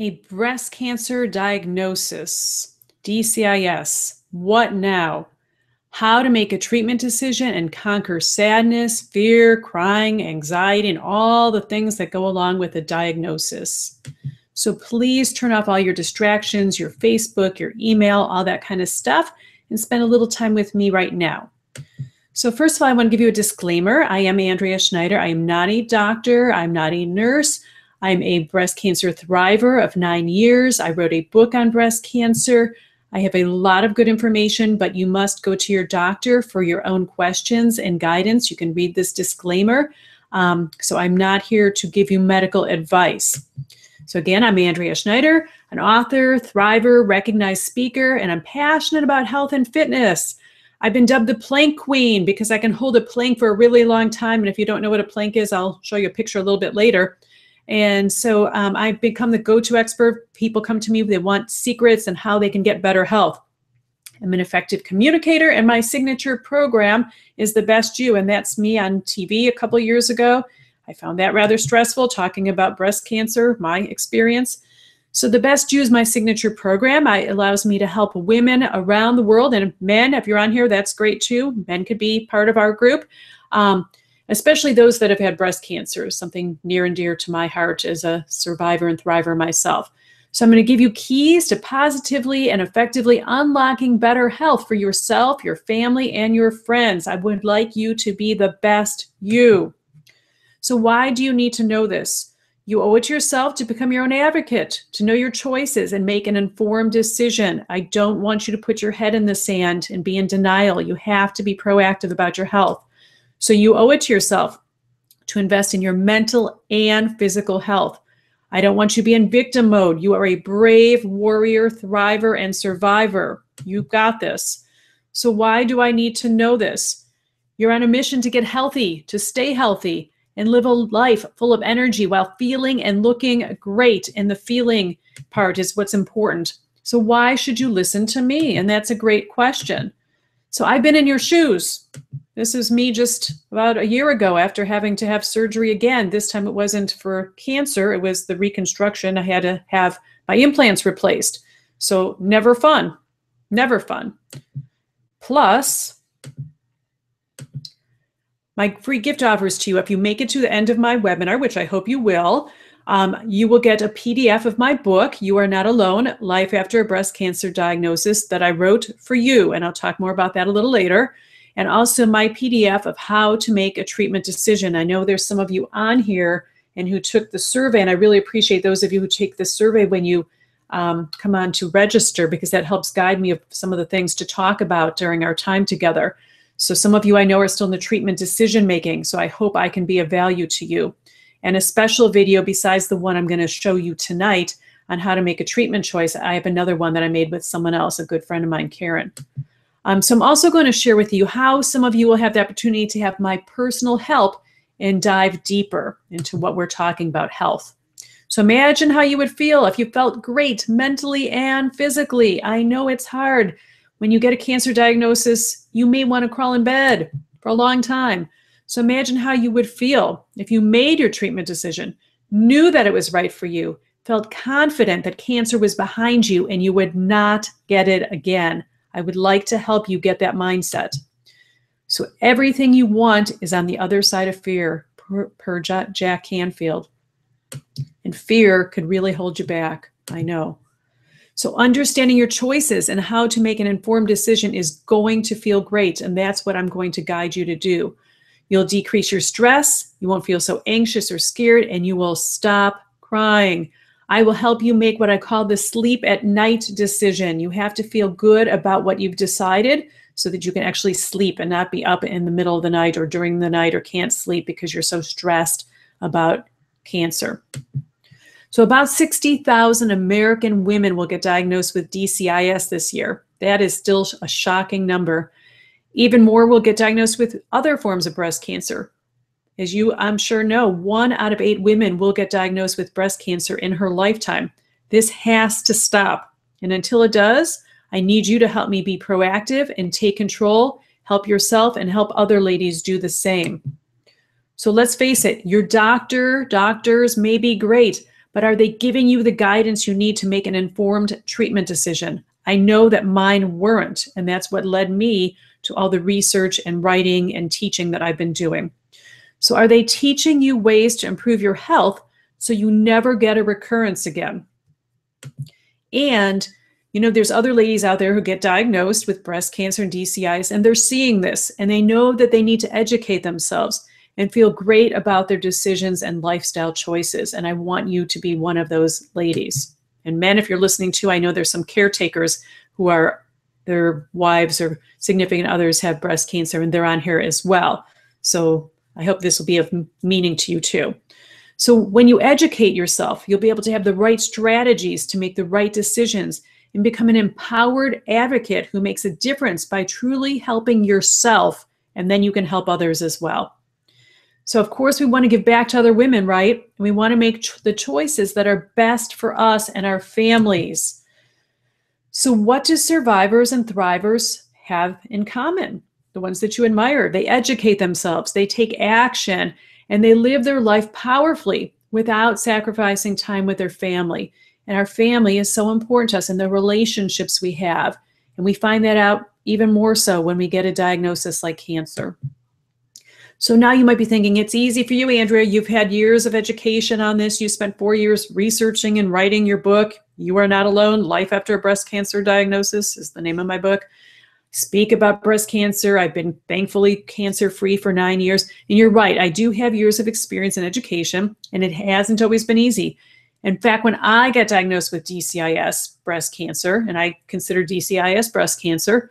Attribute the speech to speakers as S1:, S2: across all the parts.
S1: A breast cancer diagnosis, DCIS. What now? How to make a treatment decision and conquer sadness, fear, crying, anxiety, and all the things that go along with a diagnosis. So please turn off all your distractions, your Facebook, your email, all that kind of stuff, and spend a little time with me right now. So first of all, I want to give you a disclaimer. I am Andrea Schneider. I am not a doctor. I'm not a nurse. I'm a breast cancer thriver of 9 years. I wrote a book on breast cancer. I have a lot of good information, but you must go to your doctor for your own questions and guidance. You can read this disclaimer. So I'm not here to give you medical advice. So again, I'm Andrea Schneider, an author, thriver, recognized speaker, and I'm passionate about health and fitness. I've been dubbed the plank queen because I can hold a plank for a really long time. And if you don't know what a plank is, I'll show you a picture a little bit later. And so I've become the go-to expert. People come to me, they want secrets and how they can get better health. I'm an effective communicator, and my signature program is The Best You, and that's me on TV a couple years ago. I found that rather stressful, talking about breast cancer, my experience. So The Best You is my signature program. It allows me to help women around the world, and men, if you're on here, that's great too. Men could be part of our group. Especially those that have had breast cancer, something near and dear to my heart as a survivor and thriver myself. So I'm going to give you keys to positively and effectively unlocking better health for yourself, your family, and your friends. I would like you to be the best you. So why do you need to know this? You owe it to yourself to become your own advocate, to know your choices and make an informed decision. I don't want you to put your head in the sand and be in denial. You have to be proactive about your health. So you owe it to yourself to invest in your mental and physical health. I don't want you to be in victim mode. You are a brave warrior, thriver, and survivor. You've got this. So why do I need to know this? You're on a mission to get healthy, to stay healthy, and live a life full of energy while feeling and looking great. And the feeling part is what's important. So why should you listen to me? And that's a great question. So I've been in your shoes. This is me just about a year ago after having to have surgery again. This time it wasn't for cancer. It was the reconstruction. I had to have my implants replaced. So never fun. Never fun. Plus, my free gift offers to you. If you make it to the end of my webinar, which I hope you will get a PDF of my book, You Are Not Alone, Life After a Breast Cancer Diagnosis, that I wrote for you. And I'll talk more about that a little later. And also my PDF of how to make a treatment decision. I know there's some of you on here and who took the survey, and I really appreciate those of you who take the survey when you come on to register, because that helps guide me of some of the things to talk about during our time together. So some of you I know are still in the treatment decision making, so I hope I can be of value to you. And a special video besides the one I'm going to show you tonight on how to make a treatment choice, I have another one that I made with someone else, a good friend of mine, Karen. So I'm also going to share with you how some of you will have the opportunity to have my personal help and dive deeper into what we're talking about health. So imagine how you would feel if you felt great mentally and physically. I know it's hard. When you get a cancer diagnosis, you may want to crawl in bed for a long time. So imagine how you would feel if you made your treatment decision, knew that it was right for you, felt confident that cancer was behind you and you would not get it again. I would like to help you get that mindset. So everything you want is on the other side of fear, per Jack Canfield. And fear could really hold you back. I know. So understanding your choices and how to make an informed decision is going to feel great. And that's what I'm going to guide you to do. You'll decrease your stress. You won't feel so anxious or scared, and you will stop crying. I will help you make what I call the sleep at night decision. You have to feel good about what you've decided so that you can actually sleep and not be up in the middle of the night or during the night or can't sleep because you're so stressed about cancer. So about 60,000 American women will get diagnosed with DCIS this year. That is still a shocking number. Even more will get diagnosed with other forms of breast cancer. As you, I'm sure, know, 1 out of 8 women will get diagnosed with breast cancer in her lifetime. This has to stop. And until it does, I need you to help me be proactive and take control, help yourself, and help other ladies do the same. So let's face it, your doctors may be great, but are they giving you the guidance you need to make an informed treatment decision? I know that mine weren't, and that's what led me to all the research and writing and teaching that I've been doing. So are they teaching you ways to improve your health so you never get a recurrence again? And, there's other ladies out there who get diagnosed with breast cancer and DCIS, and they're seeing this, and they know that they need to educate themselves and feel great about their decisions and lifestyle choices. And I want you to be one of those ladies. And men, if you're listening too, I know there's some caretakers who are, their wives or significant others have breast cancer, and they're on here as well. So I hope this will be of meaning to you too. So when you educate yourself, you'll be able to have the right strategies to make the right decisions and become an empowered advocate who makes a difference by truly helping yourself, and then you can help others as well. So of course we want to give back to other women, right? And we want to make the choices that are best for us and our families. So what do survivors and thrivers have in common? The ones that you admire, they educate themselves, they take action, and they live their life powerfully without sacrificing time with their family. And our family is so important to us and the relationships we have. And we find that out even more so when we get a diagnosis like cancer. So now you might be thinking, it's easy for you, Andrea. You've had years of education on this. You spent 4 years researching and writing your book. You are not alone. Life After a Breast Cancer Diagnosis is the name of my book. Speak about breast cancer. I've been thankfully cancer-free for 9 years. And you're right, I do have years of experience in education, and it hasn't always been easy. In fact, when I got diagnosed with DCIS breast cancer, and I consider DCIS breast cancer,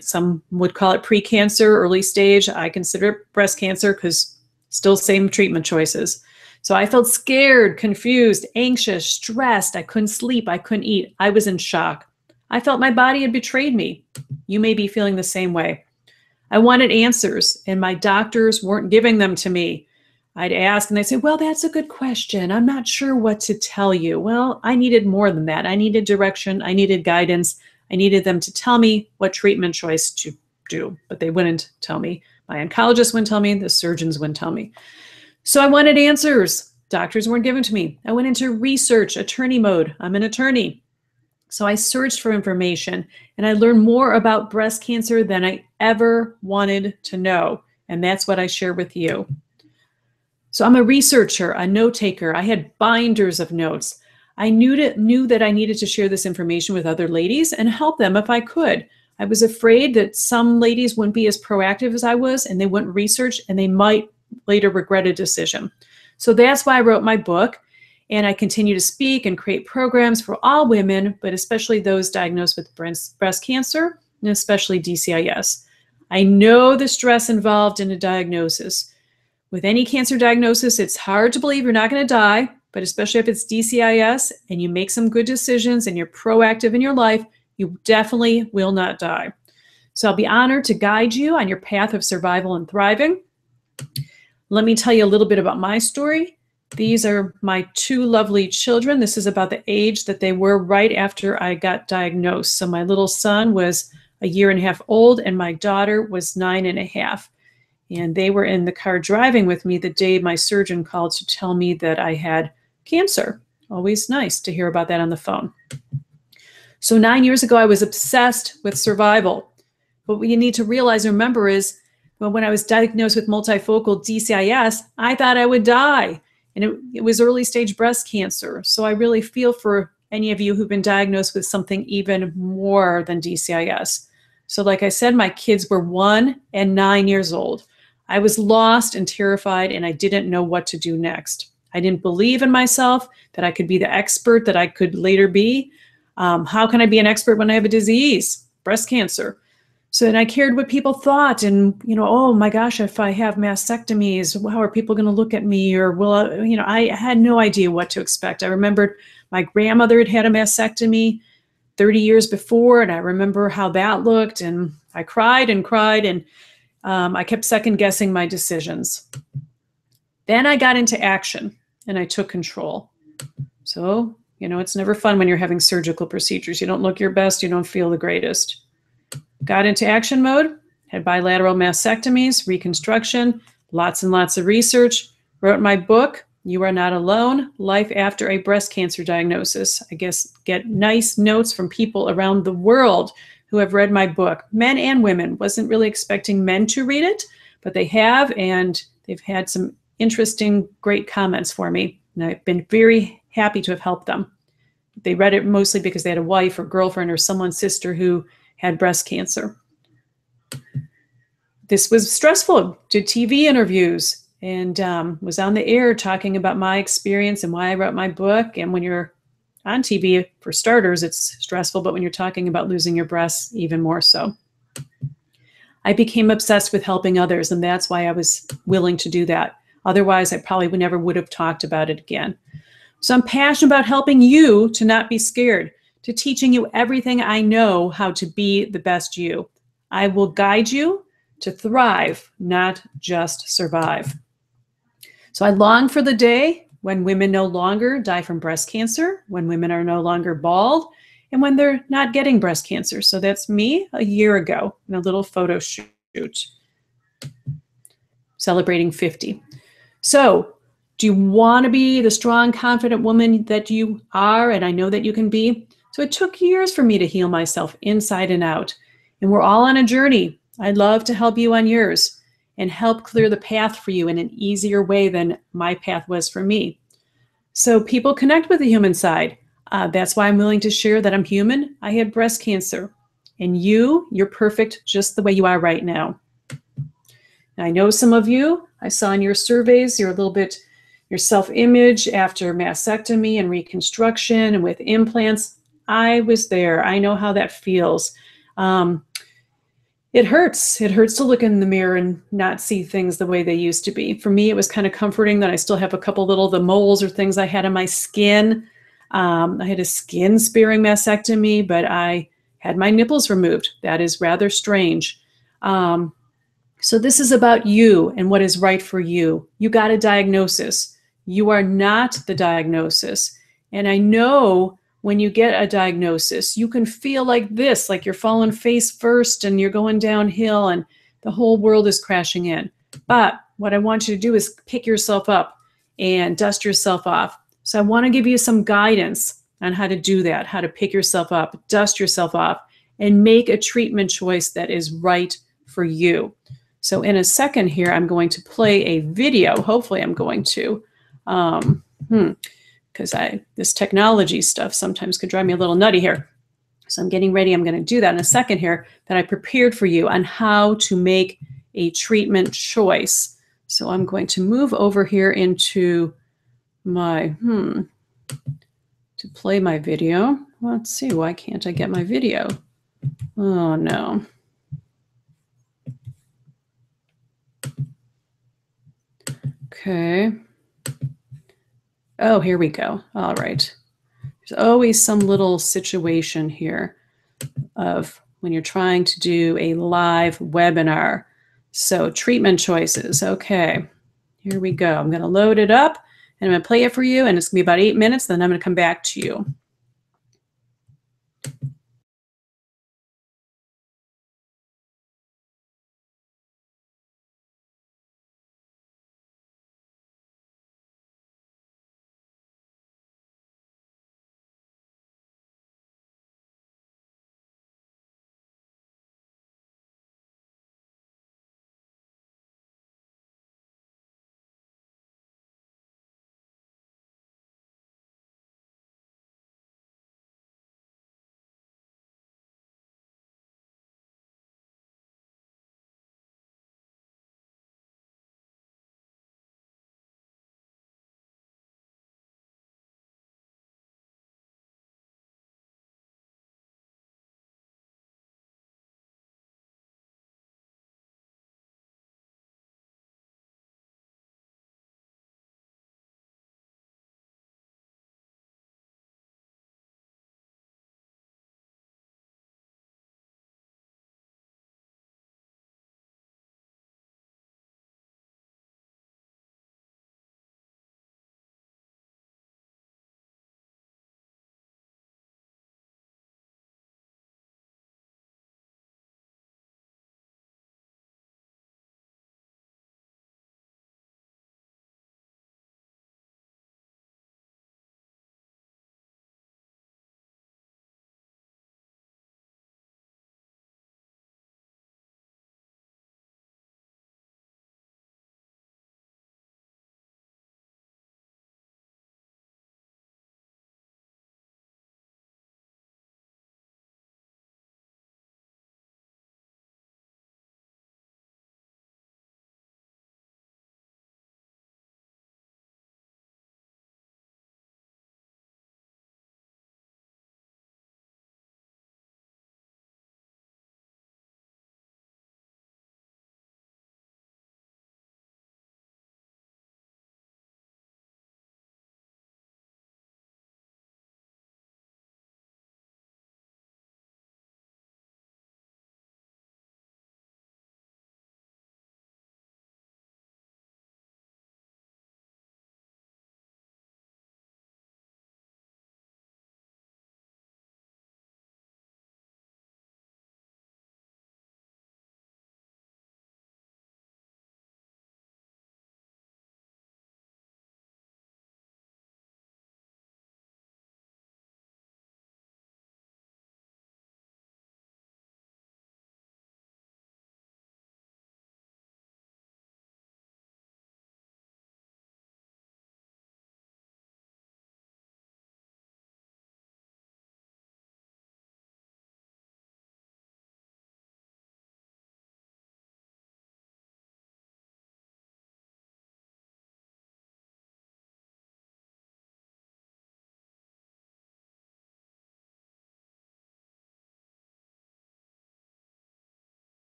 S1: some would call it pre-cancer, early stage. I consider it breast cancer because still same treatment choices. So I felt scared, confused, anxious, stressed. I couldn't sleep. I couldn't eat. I was in shock. I felt my body had betrayed me. You may be feeling the same way. I wanted answers, and my doctors weren't giving them to me. I'd ask, and they'd say, well, that's a good question. I'm not sure what to tell you. Well, I needed more than that. I needed direction. I needed guidance. I needed them to tell me what treatment choice to do, but they wouldn't tell me. My oncologist wouldn't tell me. The surgeons wouldn't tell me. So I wanted answers. Doctors weren't given to me. I went into research, attorney mode. I'm an attorney. So I searched for information, and I learned more about breast cancer than I ever wanted to know. And that's what I share with you. So I'm a researcher, a note taker. I had binders of notes. I knew that I needed to share this information with other ladies and help them if I could. I was afraid that some ladies wouldn't be as proactive as I was, and they wouldn't research, and they might later regret a decision. So that's why I wrote my book, and I continue to speak and create programs for all women, but especially those diagnosed with breast cancer, and especially DCIS. I know the stress involved in a diagnosis. With any cancer diagnosis, it's hard to believe you're not going to die, but especially if it's DCIS and you make some good decisions and you're proactive in your life, you definitely will not die. So I'll be honored to guide you on your path of survival and thriving. Let me tell you a little bit about my story. These are my 2 lovely children. This is about the age that they were right after I got diagnosed. So my little son was 1.5 years old, and my daughter was 9.5. And they were in the car driving with me the day my surgeon called to tell me that I had cancer. Always nice to hear about that on the phone. So 9 years ago, I was obsessed with survival. But what you need to realize and remember is, well, when I was diagnosed with multifocal DCIS, I thought I would die. And it was early stage breast cancer. So I really feel for any of you who've been diagnosed with something even more than DCIS. So like I said, my kids were 1 and 9 years old. I was lost and terrified, and I didn't know what to do next. I didn't believe in myself that I could be the expert that I could later be. How can I be an expert when I have a disease, breast cancer? So then I cared what people thought, and, oh my gosh, if I have mastectomies, how are people going to look at me? Or I had no idea what to expect. I remembered my grandmother had had a mastectomy 30 years before, and I remember how that looked, and I cried and cried, and I kept second guessing my decisions. Then I got into action, and I took control. So, it's never fun when you're having surgical procedures. You don't look your best. You don't feel the greatest. Got into action mode, had bilateral mastectomies, reconstruction, lots and lots of research, wrote my book, You are not alone. Life after a breast cancer diagnosis. I guess get nice notes from people around the world who have read my book, men and women. Wasn't really expecting men to read it, but they have, and they've had some interesting, great comments for me. And I've been very happy to have helped them. They read it mostly because they had a wife or girlfriend or someone's sister who had breast cancer. This was stressful. Did TV interviews and was on the air talking about my experience and why I wrote my book. And when you're on TV, for starters, it's stressful, but when you're talking about losing your breasts, even more so. I became obsessed with helping others, and that's why I was willing to do that. Otherwise, I probably never would have talked about it again. So I'm passionate about helping you to not be scared, to teaching you everything I know how to be the best you. I will guide you to thrive, not just survive. So I long for the day when women no longer die from breast cancer, when women are no longer bald, and when they're not getting breast cancer. So that's me a year ago in a little photo shoot celebrating 50. So do you want to be the strong, confident woman that you are? And I know that you can be. So it took years for me to heal myself inside and out. And we're all on a journey. I'd love to help you on yours and help clear the path for you in an easier way than my path was for me. So people connect with the human side. That's why I'm willing to share that I'm human. I had breast cancer. And you're perfect just the way you are right now. Now, I know some of you, I saw in your surveys, you're a little bit, your self-image after mastectomy and reconstruction and with implants. I was there. I know how that feels. It hurts. It hurts to look in the mirror and not see things the way they used to be. For me, it was kind of comforting that I still have a couple little, the moles or things I had on my skin. I had a skin sparing mastectomy, but I had my nipples removed. That is rather strange. So this is about you and what is right for you. You got a diagnosis. You are not the diagnosis. And I know when you get a diagnosis, you can feel like this, like you're falling face first and you're going downhill and the whole world is crashing in. But what I want you to do is pick yourself up and dust yourself off. So I want to give you some guidance on how to do that, how to pick yourself up, dust yourself off, and make a treatment choice that is right for you. So in a second here, I'm going to play a video. Hopefully I'm going to, because this technology stuff sometimes could drive me a little nutty here. So I'm getting ready. I'm going to do that in a second here that I prepared for you on how to make a treatment choice. So I'm going to move over here into my, to play my video. Let's see, why can't I get my video? Oh no. Okay. Oh, here we go. All right. There's always some little situation here of when you're trying to do a live webinar. So treatment choices. Okay, here we go. I'm going to load it up and I'm going to play it for you. And it's going to be about 8 minutes. Then I'm going to come back to you.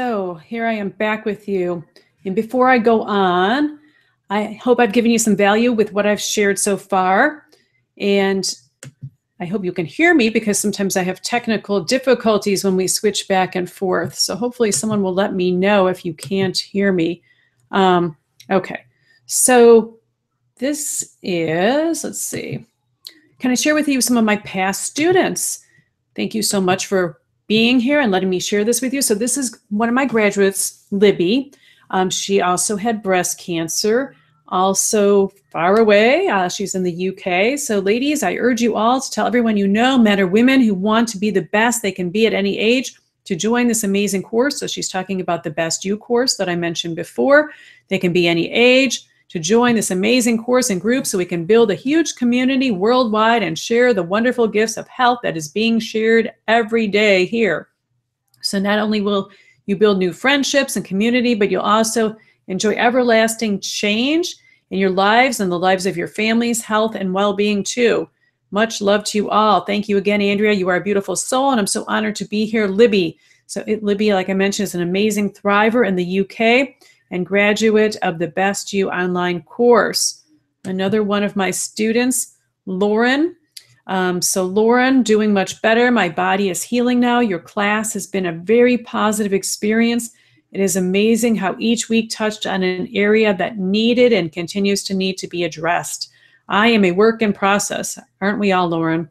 S1: So here I am back with you. And before I go on, I hope I've given you some value with what I've shared so far. And I hope you can hear me because sometimes I have technical difficulties when we switch back and forth. So hopefully someone will let me know if you can't hear me. Okay, so this is, let's see. Can I share with you some of my past students? Thank you so much for being here and letting me share this with you. So this is one of my graduates, Libby. She also had breast cancer, also far away. She's in the UK. So ladies, I urge you all to tell everyone you know, men or women who want to be the best they can be at any age, to join this amazing course. So she's talking about the Best You course that I mentioned before. They can be any age, to join this amazing course and group so we can build a huge community worldwide and share the wonderful gifts of health that is being shared every day here. So not only will you build new friendships and community, but you'll also enjoy everlasting change in your lives and the lives of your families, health, and well-being too. Much love to you all. Thank you again, Andrea. You are a beautiful soul, and I'm so honored to be here. Libby. So Libby, like I mentioned, is an amazing thriver in the UK and graduate of the Best You online course. Another one of my students, Lauren. So Lauren, doing much better. My body is healing now. Your class has been a very positive experience. It is amazing how each week touched on an area that needed and continues to need to be addressed. I am a work in process. Aren't we all, Lauren?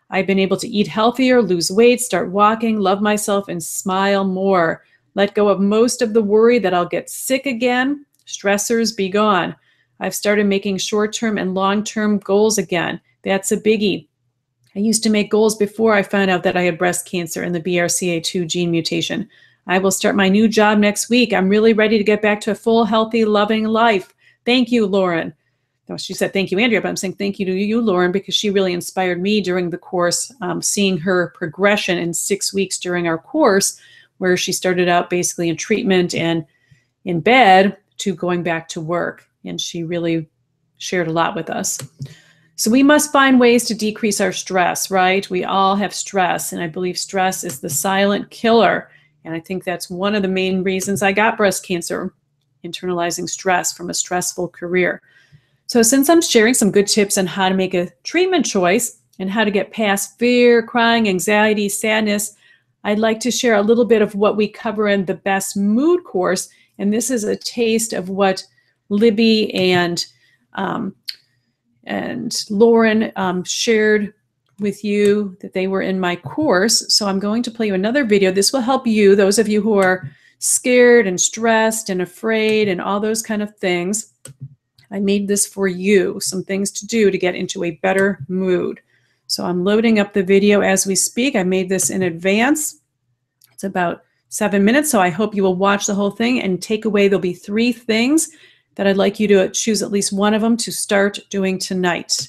S1: I've been able to eat healthier, lose weight, start walking, love myself, and smile more. Let go of most of the worry that I'll get sick again. Stressors be gone. I've started making short-term and long-term goals again. That's a biggie. I used to make goals before I found out that I had breast cancer and the BRCA2 gene mutation. I will start my new job next week. I'm really ready to get back to a full, healthy, loving life. Thank you, Lauren. No, she said, thank you, Andrea, but I'm saying thank you to you, Lauren, because she really inspired me during the course, seeing her progression in 6 weeks during our course, where she started out basically in treatment and in bed to going back to work. And she really shared a lot with us. So we must find ways to decrease our stress, right? We all have stress, and I believe stress is the silent killer. And I think that's one of the main reasons I got breast cancer, internalizing stress from a stressful career. So since I'm sharing some good tips on how to make a treatment choice and how to get past fear, crying, anxiety, sadness, I'd like to share a little bit of what we cover in the Best Mood course. And this is a taste of what Libby and Lauren shared with you that they were in my course. So I'm going to play you another video. This will help you, those of you who are scared and stressed and afraid and all those kind of things. I made this for you, some things to do to get into a better mood. So I'm loading up the video as we speak. I made this in advance. It's about 7 minutes, so I hope you will watch the whole thing and take away. There'll be 3 things that I'd like you to choose at least one of them to start doing tonight.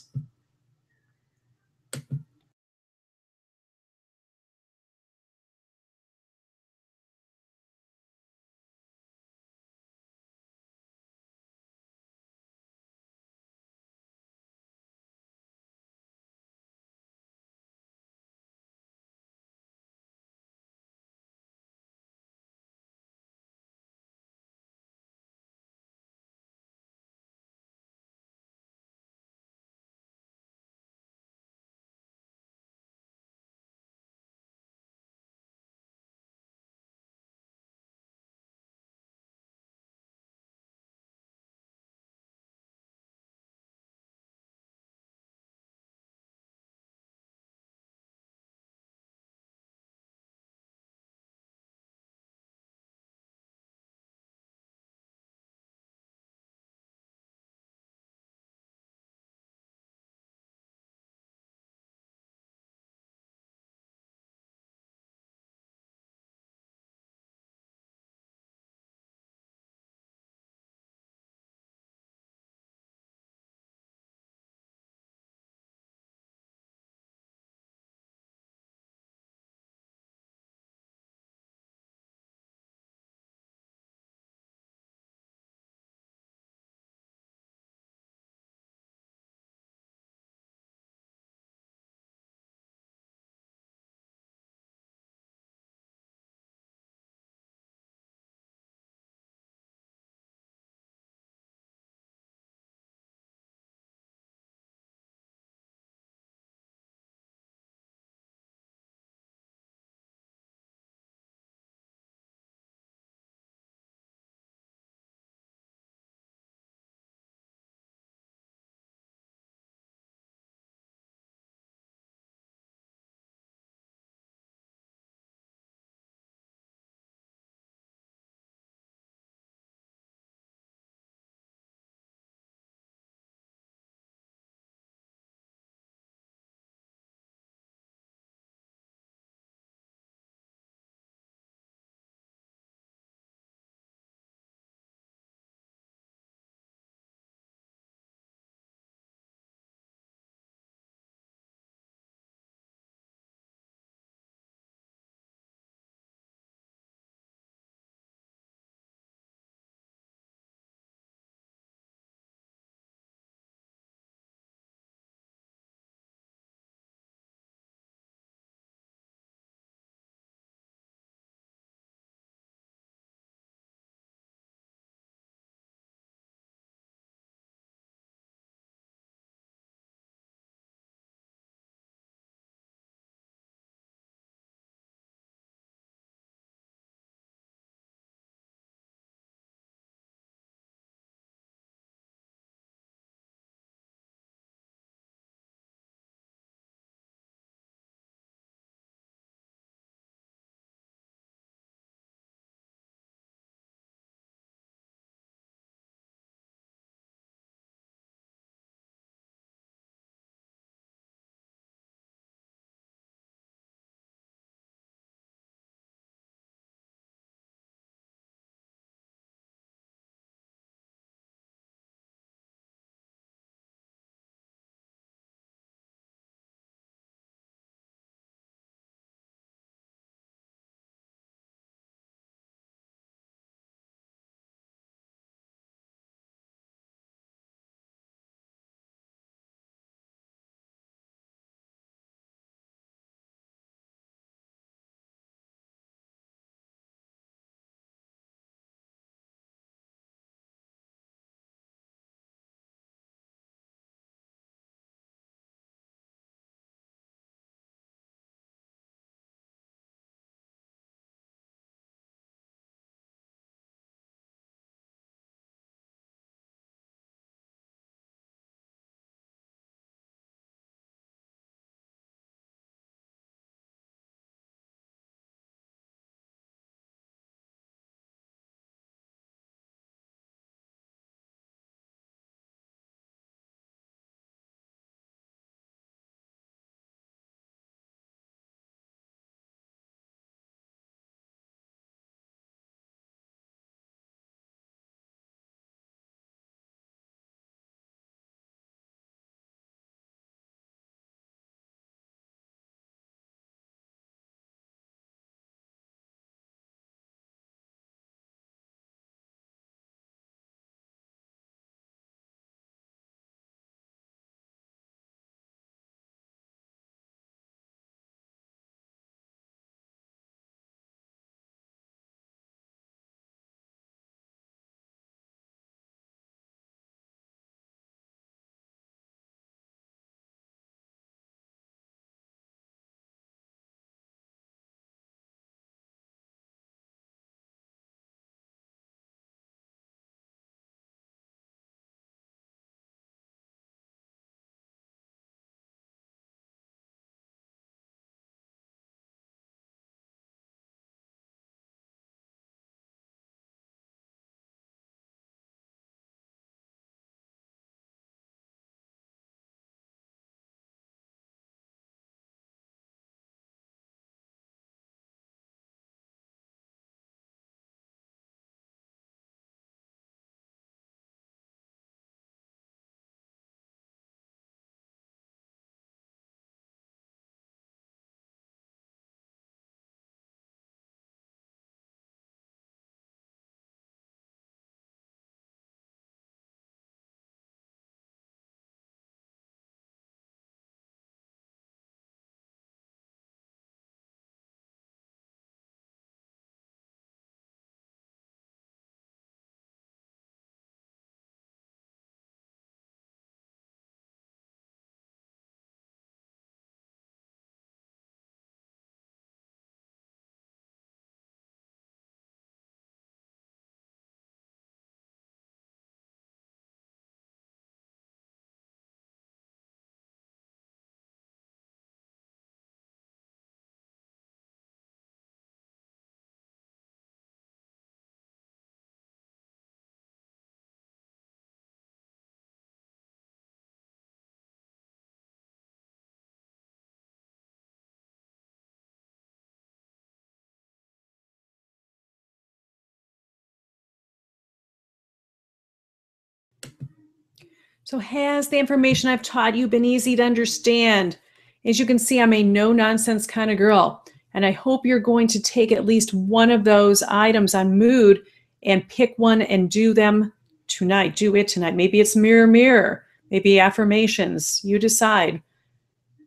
S1: So has the information I've taught you been easy to understand? As you can see, I'm a no-nonsense kind of girl, and I hope you're going to take at least one of those items on mood and pick one and do them tonight. Do it tonight. Maybe it's mirror, mirror. Maybe affirmations. You decide.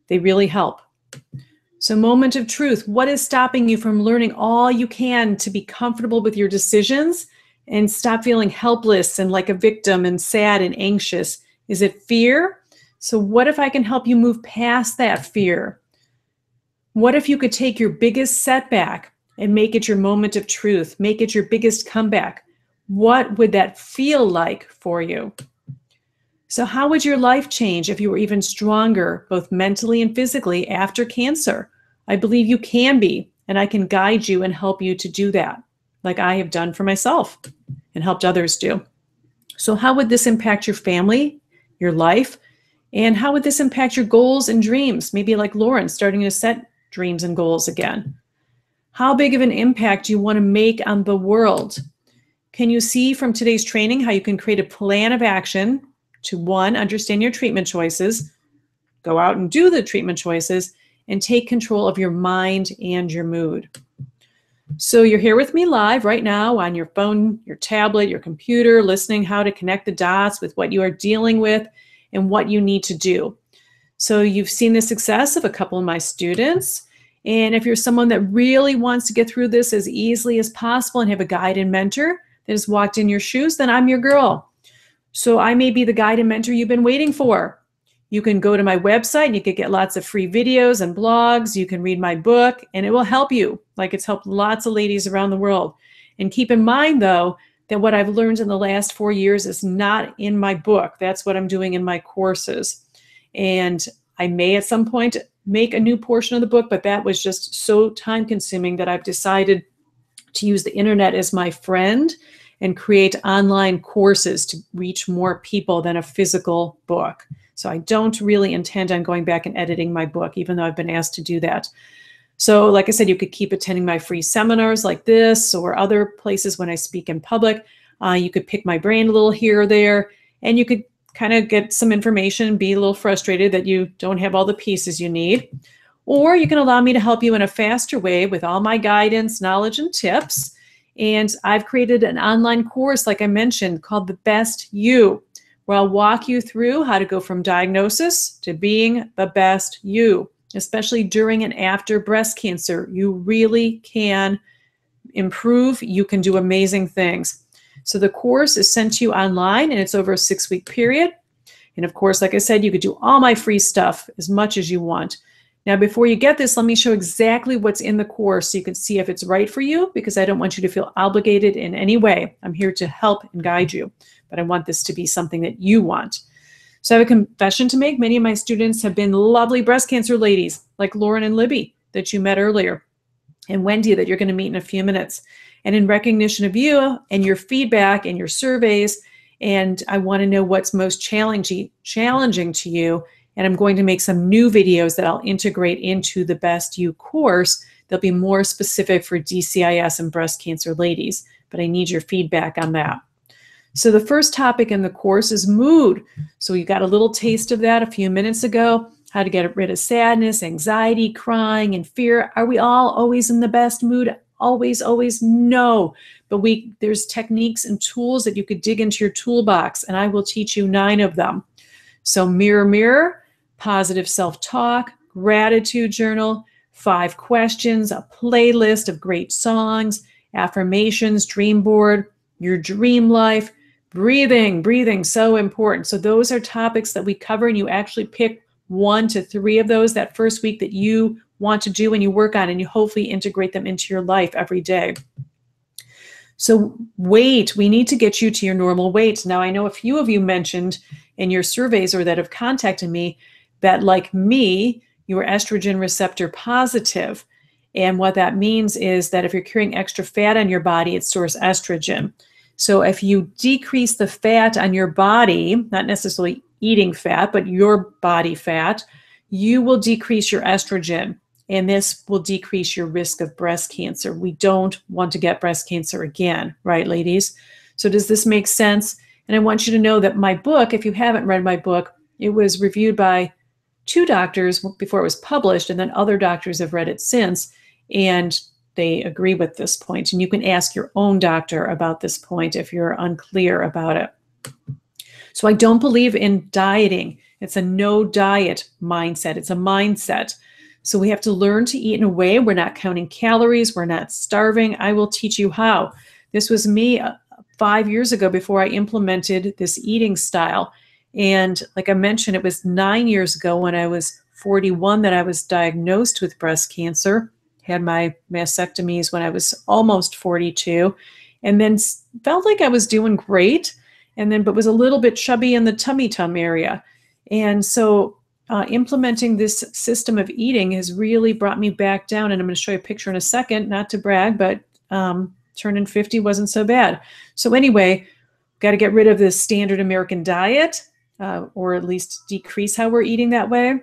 S1: They really help. So moment of truth. What is stopping you from learning all you can to be comfortable with your decisions and stop feeling helpless and like a victim and sad and anxious? Is it fear? So what if I can help you move past that fear? What if you could take your biggest setback and make it your moment of truth? Make it your biggest comeback? What would that feel like for you? So how would your life change if you were even stronger, both mentally and physically, after cancer? I believe you can be, and I can guide you and help you to do that, like I have done for myself and helped others do. So how would this impact your family, your life, and how would this impact your goals and dreams? Maybe like Lauren, starting to set dreams and goals again. How big of an impact do you want to make on the world? Can you see from today's training how you can create a plan of action to, one, understand your treatment choices, go out and do the treatment choices, and take control of your mind and your mood? So you're here with me live right now on your phone, your tablet, your computer, listening how to connect the dots with what you are dealing with and what you need to do. So you've seen the success of a couple of my students. And if you're someone that really wants to get through this as easily as possible and have a guide and mentor that has walked in your shoes, then I'm your girl. So I may be the guide and mentor you've been waiting for. You can go to my website and you can get lots of free videos and blogs. You can read my book and it will help you, like it's helped lots of ladies around the world. And keep in mind, though, that what I've learned in the last 4 years is not in my book. That's what I'm doing in my courses. And I may at some point make a new portion of the book, but that was just so time consuming that I've decided to use the internet as my friend and create online courses to reach more people than a physical book. So I don't really intend on going back and editing my book, even though I've been asked to do that. So like I said, you could keep attending my free seminars like this or other places when I speak in public. You could pick my brain a little here or there, and you could kind of get some information, be a little frustrated that you don't have all the pieces you need. Or you can allow me to help you in a faster way with all my guidance, knowledge, and tips. And I've created an online course, like I mentioned, called The Best You, where I'll walk you through how to go from diagnosis to being the best you, especially during and after breast cancer. You really can improve. You can do amazing things. So the course is sent to you online, and it's over a 6-week period. And of course, like I said, you could do all my free stuff as much as you want. Now, before you get this, let me show exactly what's in the course so you can see if it's right for you, because I don't want you to feel obligated in any way. I'm here to help and guide you, but I want this to be something that you want. So I have a confession to make. Many of my students have been lovely breast cancer ladies, like Lauren and Libby that you met earlier, and Wendy that you're going to meet in a few minutes. And in recognition of you and your feedback and your surveys, and I want to know what's most challenging to you, and I'm going to make some new videos that I'll integrate into the Best You course. They'll be more specific for DCIS and breast cancer ladies, but I need your feedback on that. So the first topic in the course is mood. So you got a little taste of that a few minutes ago, how to get rid of sadness, anxiety, crying, and fear. Are we all always in the best mood? Always, always? No. But there's techniques and tools that you could dig into your toolbox, and I will teach you 9 of them. So mirror, mirror, positive self-talk, gratitude journal, 5 questions, a playlist of great songs, affirmations, dream board, your dream life, breathing, so important. So those are topics that we cover, and you actually pick 1 to 3 of those that first week that you want to do and you work on, and you hopefully integrate them into your life every day. So weight, we need to get you to your normal weight. Now, I know a few of you mentioned in your surveys or that have contacted me that, like me, you are estrogen receptor positive. And what that means is that if you're carrying extra fat on your body, it stores estrogen. So if you decrease the fat on your body, not necessarily eating fat, but your body fat, you will decrease your estrogen. And this will decrease your risk of breast cancer. We don't want to get breast cancer again, right, ladies? So does this make sense? And I want you to know that my book, if you haven't read my book, it was reviewed by 2 doctors before it was published, and then other doctors have read it since, and they agree with this point. And you can ask your own doctor about this point if you're unclear about it. So I don't believe in dieting. It's a no diet mindset. It's a mindset. So we have to learn to eat in a way we're not counting calories, we're not starving. I will teach you how. This was me 5 years ago before I implemented this eating style. And like I mentioned, it was 9 years ago when I was 41 that I was diagnosed with breast cancer. Had my mastectomies when I was almost 42, and then felt like I was doing great, but was a little bit chubby in the tummy area. And so implementing this system of eating has really brought me back down. And I'm going to show you a picture in a second, not to brag, but turning 50 wasn't so bad. So anyway, got to get rid of this standard American diet, or at least decrease how we're eating that way.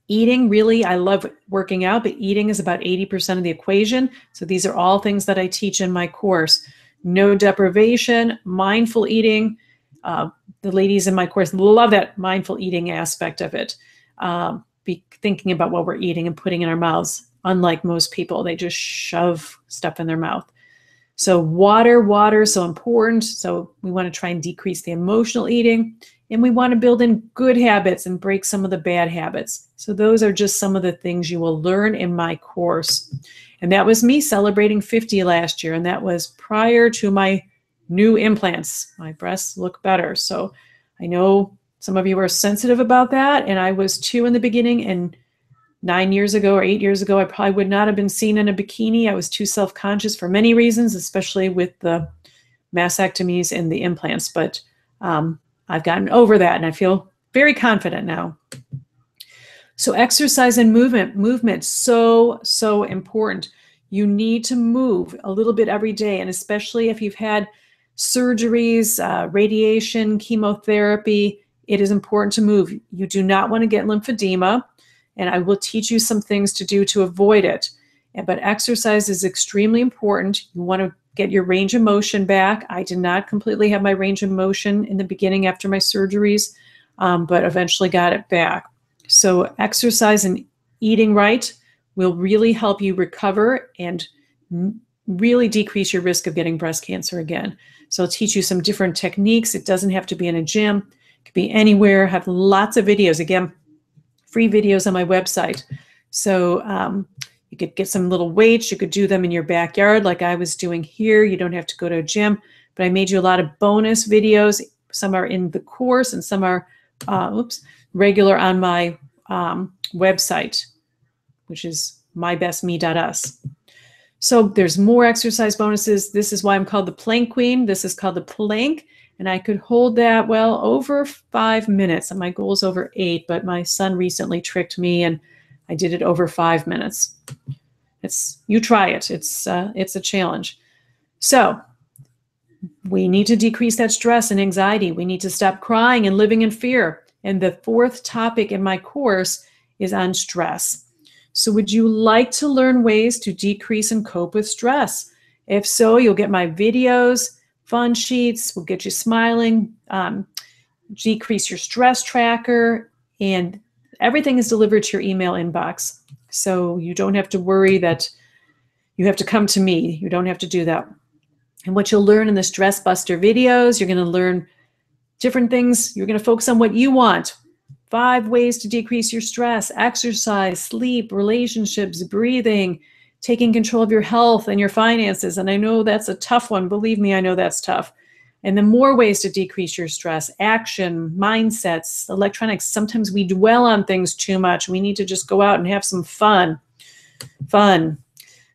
S1: Eating, really, I love working out, but eating is about 80% of the equation. So these are all things that I teach in my course. No deprivation, mindful eating. The ladies in my course love that mindful eating aspect of it. Be thinking about what we're eating and putting in our mouths. Unlike most people, they just shove stuff in their mouth. So water is so important. So we want to try and decrease the emotional eating, and we want to build in good habits and break some of the bad habits. So those are just some of the things you will learn in my course. And that was me celebrating 50 last year. And that was prior to my new implants. My breasts look better. So I know some of you are sensitive about that. And I was too in the beginning. And 9 years ago or 8 years ago, I probably would not have been seen in a bikini. I was too self-conscious for many reasons, especially with the mastectomies and the implants. But I've gotten over that, and I feel very confident now. So exercise and movement, so important. You need to move a little bit every day, and especially if you've had surgeries, radiation, chemotherapy, it is important to move. You do not want to get lymphedema, and I will teach you some things to do to avoid it. But exercise is extremely important. You want to get your range of motion back. I did not completely have my range of motion in the beginning after my surgeries, but eventually got it back. So exercise and eating right will really help you recover and really decrease your risk of getting breast cancer again. So I'll teach you some different techniques. It doesn't have to be in a gym. It could be anywhere. I have lots of videos. Again, free videos on my website. So you could get some little weights. You could do them in your backyard like I was doing here. You don't have to go to a gym, but I made you a lot of bonus videos. Some are in the course and some are regular on my website, which is mybestme.us. So there's more exercise bonuses. This is why I'm called the Plank Queen. This is called the plank, and I could hold that, well, over 5 minutes. And my goal is over 8, but my son recently tricked me and I did it over 5 minutes. You try it. It's a challenge. So we need to decrease that stress and anxiety. We need to stop crying and living in fear. And the 4th topic in my course is on stress. So would you like to learn ways to decrease and cope with stress? If so, you'll get my videos, fun sheets, will get you smiling, decrease your stress tracker, and everything is delivered to your email inbox. So you don't have to worry that you have to come to me. You don't have to do that. And what you'll learn in the Stress Buster videos, you're going to learn different things. You're going to focus on what you want. 5 ways to decrease your stress: exercise, sleep, relationships, breathing, taking control of your health and your finances. And I know that's a tough one. Believe me, I know that's tough. And then more ways to decrease your stress: action, mindsets, electronics. Sometimes we dwell on things too much. We need to just go out and have some fun.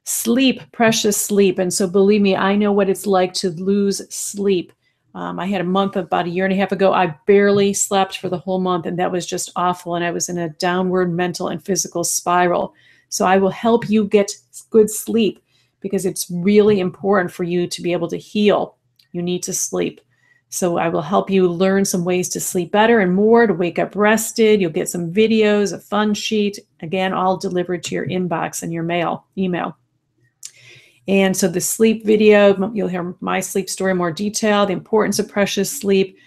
S1: Sleep, precious sleep. And so believe me, I know what it's like to lose sleep. I had a month about 1.5 years ago. I barely slept for the whole month, and that was just awful. And I was in a downward mental and physical spiral. So I will help you get good sleep because it's really important for you to be able to heal. You need to sleep. So I will help you learn some ways to sleep better and more, to wake up rested. You'll get some videos, a fun sheet, again, all delivered to your inbox and your email. And so the sleep video, you'll hear my sleep story in more detail, the importance of precious sleep.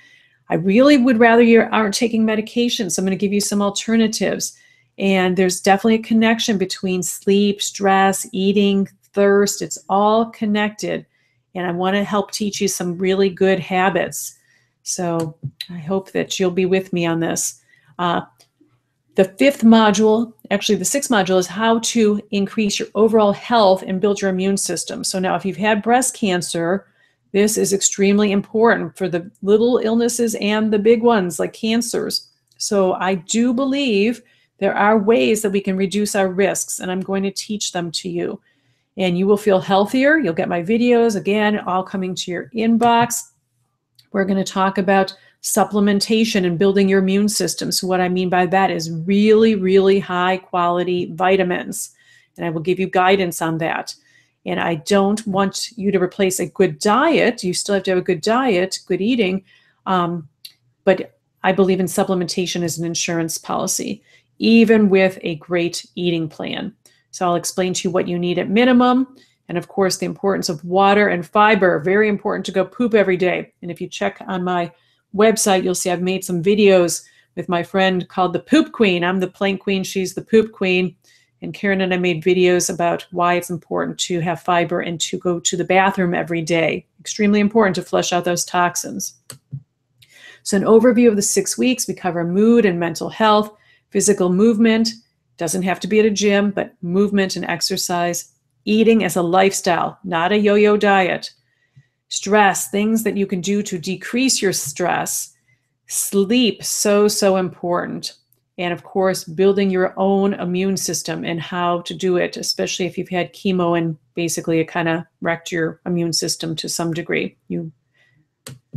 S1: I really would rather you aren't taking medication, so I'm going to give you some alternatives. And there's definitely a connection between sleep, stress, eating, thirst. It's all connected. And I want to help teach you some really good habits. So I hope that you'll be with me on this. The fifth module, actually the sixth module, is how to increase your overall health and build your immune system. So now if you've had breast cancer, this is extremely important for the little illnesses and the big ones like cancers. So I do believe there are ways that we can reduce our risks, and I'm going to teach them to you. And you will feel healthier. You'll get my videos, again, all coming to your inbox. We're going to talk about supplementation and building your immune system. So what I mean by that is really, really high quality vitamins. And I will give you guidance on that. And I don't want you to replace a good diet. You still have to have a good diet, good eating. But I believe in supplementation as an insurance policy, even with a great eating plan. So I'll explain to you what you need at minimum. And of course, the importance of water and fiber. Very important to go poop every day. And if you check on my website, you'll see I've made some videos with my friend called the Poop Queen. I'm the Plank Queen. She's the Poop Queen. And Karen and I made videos about why it's important to have fiber and to go to the bathroom every day. Extremely important to flush out those toxins. So an overview of the 6 weeks, we cover mood and mental health, physical movement. Doesn't have to be at a gym, but movement and exercise. Eating as a lifestyle, not a yo-yo diet. Stress, things that you can do to decrease your stress. Sleep, so important. And of course, building your own immune system and how to do it, especially if you've had chemo and basically it kind of wrecked your immune system to some degree. You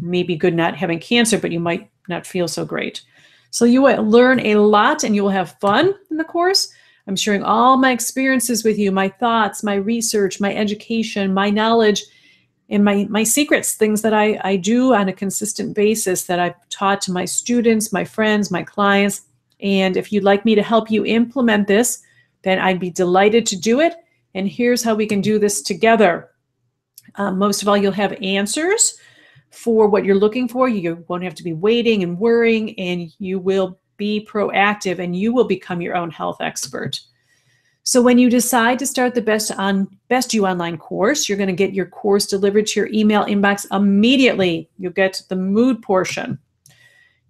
S1: may be good not having cancer, but you might not feel so great. So you will learn a lot and you will have fun in the course. I'm sharing all my experiences with you, my thoughts, my research, my education, my knowledge, and my secrets, things that I do on a consistent basis that I've taught to my students, my friends, my clients. And if you'd like me to help you implement this, then I'd be delighted to do it. And here's how we can do this together. Most of all, you'll have answers for what you're looking for. You won't have to be waiting and worrying, and you will be proactive and you will become your own health expert. So when you decide to start the Best You Online course, you're going to get your course delivered to your email inbox immediately. You'll get the mood portion.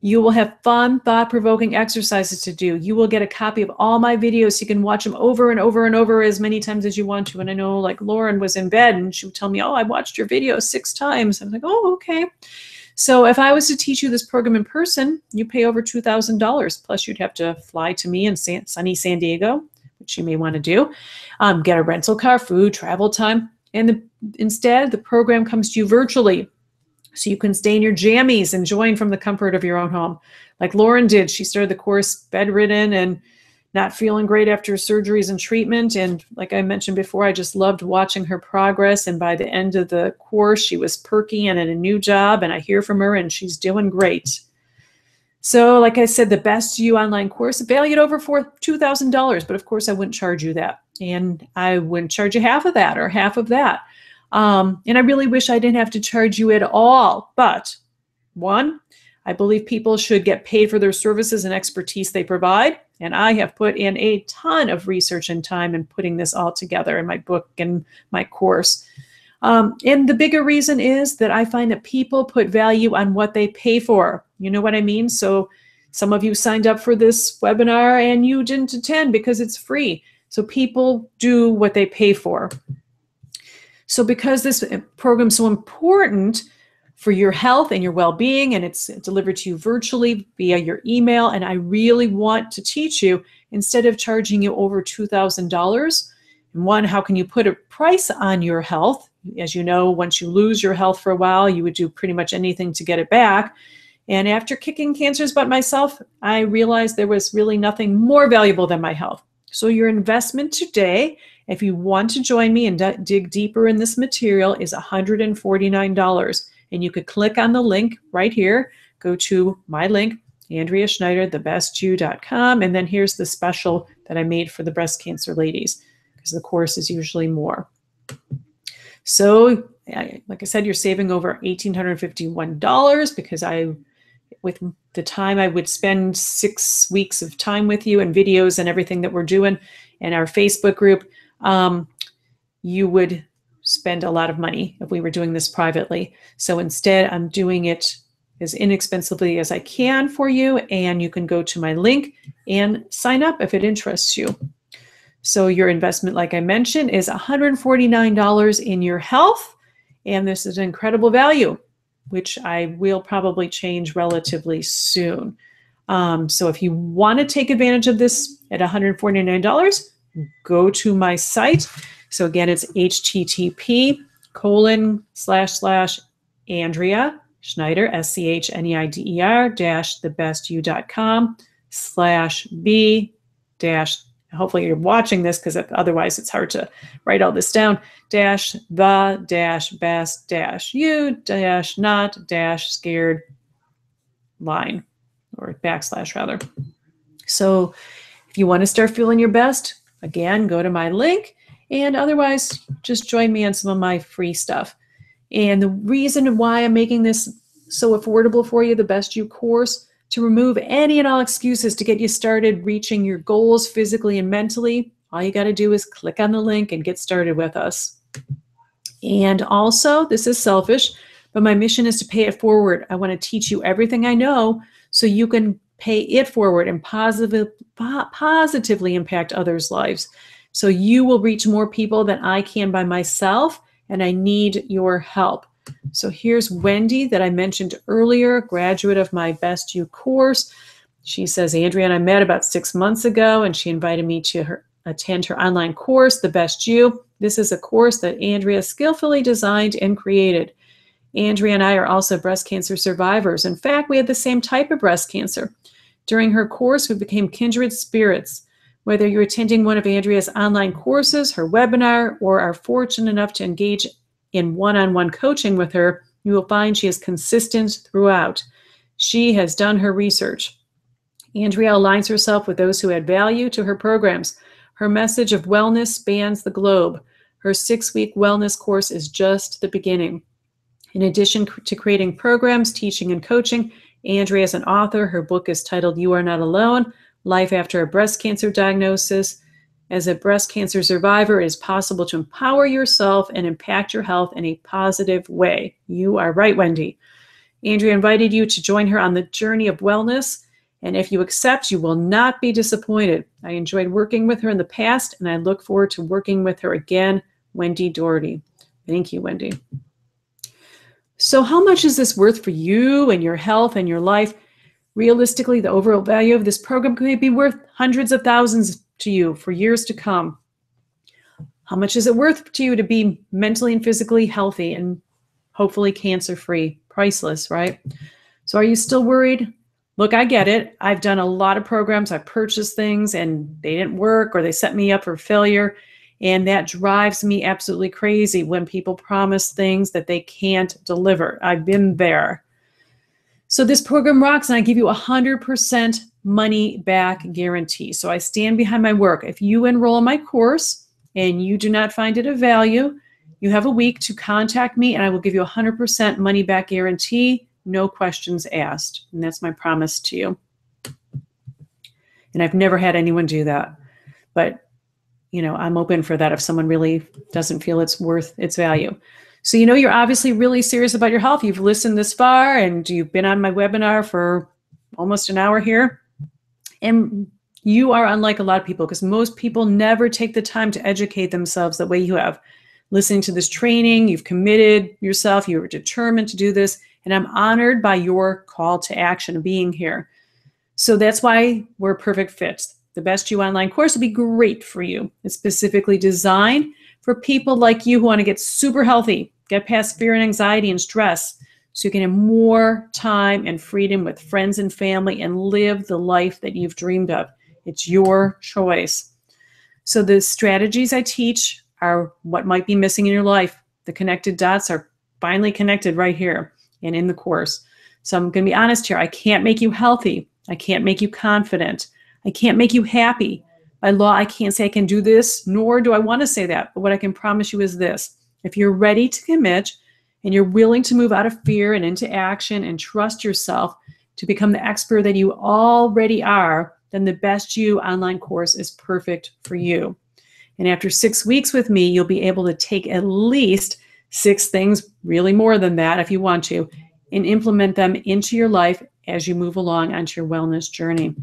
S1: You will have fun, thought-provoking exercises to do. You will get a copy of all my videos so you can watch them over and over and over as many times as you want to. And I know, like, Lauren was in bed and she would tell me, oh, I watched your video 6 times. I was like, oh, okay. So if I was to teach you this program in person, you pay over $2,000. Plus, you'd have to fly to me in sunny San Diego, which you may want to do, get a rental car, food, travel time. And instead, the program comes to you virtually. So you can stay in your jammies and join from the comfort of your own home. Like Lauren did. She started the course bedridden and not feeling great after surgeries and treatment. And like I mentioned before, I just loved watching her progress. And by the end of the course, she was perky and in a new job. And I hear from her and she's doing great. So like I said, the Best You Online course valued over $2,000. But of course, I wouldn't charge you that. And I wouldn't charge you half of that or half of that. And I really wish I didn't have to charge you at all. But one, I believe people should get paid for their services and expertise they provide. And I have put in a ton of research and time in putting this all together in my book and my course. And the bigger reason is that I find that people put value on what they pay for. You know what I mean? So some of you signed up for this webinar and you didn't attend because it's free. So people do what they pay for. So because this program is so important for your health and your well-being, and it's delivered to you virtually via your email, and I really want to teach you, instead of charging you over $2,000, and one, how can you put a price on your health? As you know, once you lose your health for a while, you would do pretty much anything to get it back. And after kicking cancer's butt myself, I realized there was really nothing more valuable than my health. So your investment today, if you want to join me and dig deeper in this material, is $149. And you could click on the link right here, go to my link, Andrea Schneider, thebestyou.com, and then here's the special that I made for the breast cancer ladies, because the course is usually more. So, like I said, you're saving over $1,851 because with the time I would spend 6 weeks of time with you and videos and everything that we're doing in our Facebook group, you would spend a lot of money if we were doing this privately. So instead, I'm doing it as inexpensively as I can for you, and you can go to my link and sign up if it interests you. So your investment, like I mentioned, is $149 in your health, and this is an incredible value, which I will probably change relatively soon. So if you want to take advantage of this at $149, go to my site. So again, it's http://Andrea Schneider, SCHNEIDER thebestyou.com/B hopefully you're watching this because otherwise it's hard to write all this down, -the-best-you-not-scared line, or backslash rather. So if you want to start feeling your best, again, go to my link, and otherwise just join me on some of my free stuff. And the reason why I'm making this so affordable for you, the Best You course, to remove any and all excuses to get you started reaching your goals physically and mentally, all you got to do is click on the link and get started with us. And also, this is selfish, but my mission is to pay it forward. I want to teach you everything I know so you can pay it forward and positively impact others' lives. So you will reach more people than I can by myself, and I need your help. So here's Wendy that I mentioned earlier, graduate of my Best You course. She says, Andrea and I met about 6 months ago, and she invited me to attend her online course, The Best You. This is a course that Andrea skillfully designed and created. Andrea and I are also breast cancer survivors. In fact, we had the same type of breast cancer. During her course, we became kindred spirits. Whether you're attending one of Andrea's online courses, her webinar, or are fortunate enough to engage in one-on-one coaching with her, you will find she is consistent throughout. She has done her research. Andrea aligns herself with those who add value to her programs. Her message of wellness spans the globe. Her 6-week wellness course is just the beginning. In addition to creating programs, teaching, and coaching, Andrea is an author. Her book is titled You Are Not Alone, Life After a Breast Cancer Diagnosis. As a breast cancer survivor, it is possible to empower yourself and impact your health in a positive way. You are right, Wendy. Andrea invited you to join her on the journey of wellness, and if you accept, you will not be disappointed. I enjoyed working with her in the past, and I look forward to working with her again, Wendy Doherty. Thank you, Wendy. So how much is this worth for you and your health and your life? Realistically, the overall value of this program could be worth hundreds of thousands to you for years to come. How much is it worth to you to be mentally and physically healthy and hopefully cancer-free? Priceless, right? So are you still worried? Look, I get it. I've done a lot of programs. I've purchased things and they didn't work, or they set me up for failure. And that drives me absolutely crazy when people promise things that they can't deliver. I've been there. So this program rocks, and I give you 100% money back guarantee. So I stand behind my work. If you enroll in my course and you do not find it of value, you have a week to contact me, and I will give you 100% money back guarantee, no questions asked. And that's my promise to you. And I've never had anyone do that. But, I'm open for that if someone really doesn't feel it's worth its value. So you're obviously really serious about your health. You've listened this far, and you've been on my webinar for almost an hour here. And you are unlike a lot of people, because most people never take the time to educate themselves the way you have. Listening to this training, you've committed yourself, you were determined to do this, and I'm honored by your call to action of being here. So that's why we're a perfect fit. The Best You online course will be great for you. It's specifically designed for people like you who want to get super healthy, get past fear and anxiety and stress, so you can have more time and freedom with friends and family and live the life that you've dreamed of. It's your choice. So the strategies I teach are what might be missing in your life. The connected dots are finally connected right here and in the course. So I'm going to be honest here. I can't make you healthy. I can't make you confident. I can't make you happy. By law, I can't say I can do this, nor do I want to say that. But what I can promise you is this. If you're ready to commit and you're willing to move out of fear and into action and trust yourself to become the expert that you already are, then the Best You online course is perfect for you. And after 6 weeks with me, you'll be able to take at least 6 things, really more than that if you want to, and implement them into your life as you move along onto your wellness journey.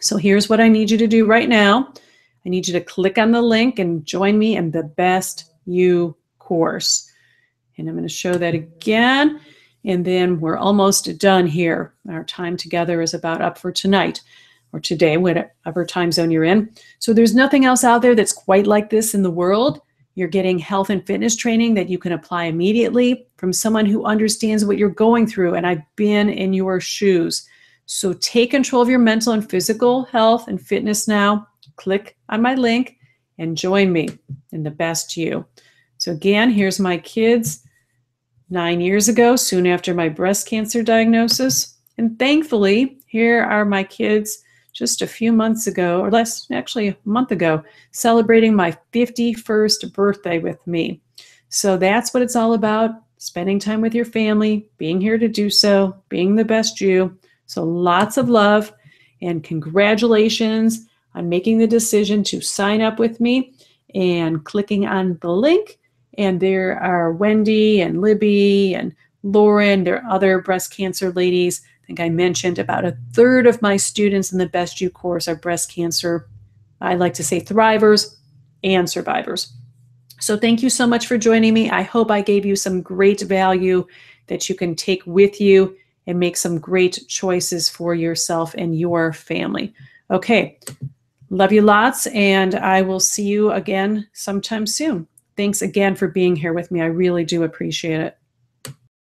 S1: So here's what I need you to do right now. I need you to click on the link and join me in the Best You course. And I'm going to show that again. And then we're almost done here. Our time together is about up for tonight or today, whatever time zone you're in. So there's nothing else out there that's quite like this in the world. You're getting health and fitness training that you can apply immediately from someone who understands what you're going through. And I've been in your shoes. So take control of your mental and physical health and fitness now. Click on my link and join me in the Best You. So again, here's my kids 9 years ago, soon after my breast cancer diagnosis. And thankfully, here are my kids just a few months ago, or less, actually a month ago, celebrating my 51st birthday with me. So that's what it's all about, spending time with your family, being here to do so, being the best you. So lots of love and congratulations on making the decision to sign up with me and clicking on the link. And there are Wendy and Libby and Lauren, there are other breast cancer ladies. I think I mentioned about a third of my students in the Best You course are breast cancer, I like to say thrivers and survivors. So thank you so much for joining me. I hope I gave you some great value that you can take with you and make some great choices for yourself and your family. Okay, love you lots, and I will see you again sometime soon. Thanks again for being here with me. I really do appreciate it.